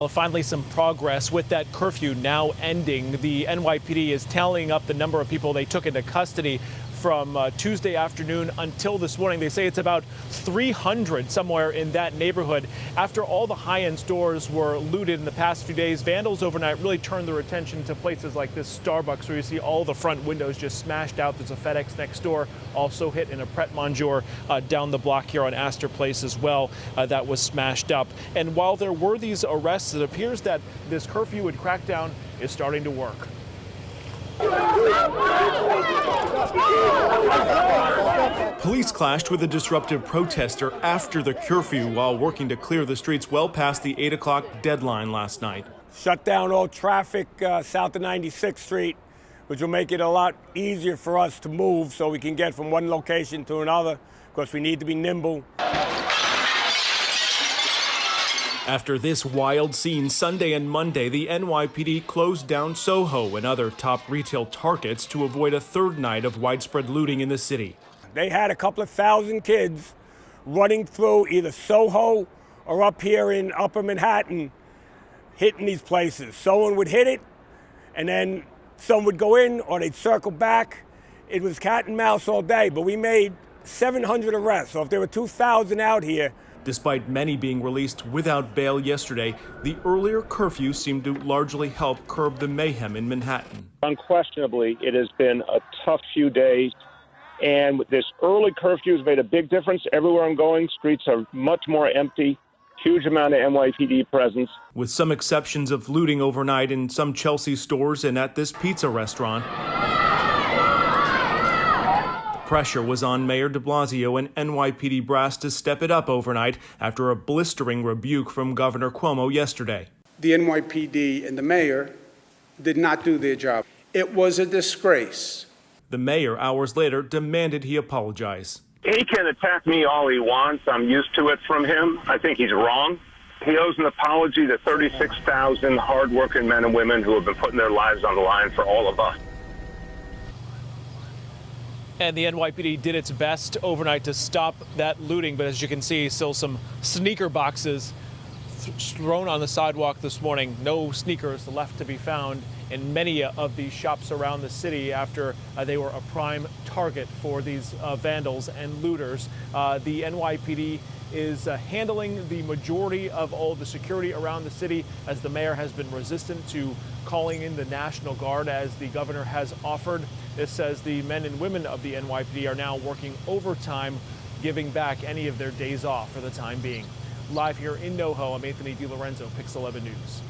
Well, finally, some progress with that curfew now ending. The NYPD is tallying up the number of people they took into custody from Tuesday afternoon until this morning. They say it's about 300 somewhere in that neighborhood. After all the high-end stores were looted in the past few days, vandals overnight really turned their attention to places like this Starbucks, where you see all the front windows just smashed out. There's a FedEx next door, also hit in a Pret Manger down the block here on Astor Place as well. That was smashed up. And while there were these arrests, it appears that this curfew and crackdown is starting to work. Police clashed with a disruptive protester after the curfew while working to clear the streets well past the 8 o'clock deadline last night. Shut down all traffic south of 96th Street, which will make it a lot easier for us to move so we can get from one location to another, because we need to be nimble. After this wild scene Sunday and Monday, the NYPD closed down Soho and other top retail targets to avoid a third night of widespread looting in the city. They had a couple of thousand kids running through either Soho or up here in Upper Manhattan, hitting these places. Someone would hit it, and then some would go in, or they'd circle back. It was cat and mouse all day, but we made 700 arrests. So if there were 2,000 out here. Despite many being released without bail yesterday, the earlier curfew seemed to largely help curb the mayhem in Manhattan. Unquestionably, it has been a tough few days, and this early curfew has made a big difference. Everywhere I'm going, streets are much more empty, huge amount of NYPD presence. With some exceptions of looting overnight in some Chelsea stores and at this pizza restaurant. Pressure was on Mayor de Blasio and NYPD brass to step it up overnight after a blistering rebuke from Governor Cuomo yesterday. The NYPD and the mayor did not do their job. It was a disgrace. The mayor, hours later, demanded he apologize. He can attack me all he wants. I'm used to it from him. I think he's wrong. He owes an apology to 36,000 hardworking men and women who have been putting their lives on the line for all of us. And the NYPD did its best overnight to stop that looting, but as you can see, still some sneaker boxes thrown on the sidewalk this morning. No sneakers left to be found in many of these shops around the city after they were a prime target for these vandals and looters. The NYPD is handling the majority of all the security around the city, as the mayor has been resistant to calling in the National Guard as the governor has offered. This says the men and women of the NYPD are now working overtime, giving back any of their days off for the time being. Live here in NoHo, I'm Anthony DiLorenzo, Pix 11 News.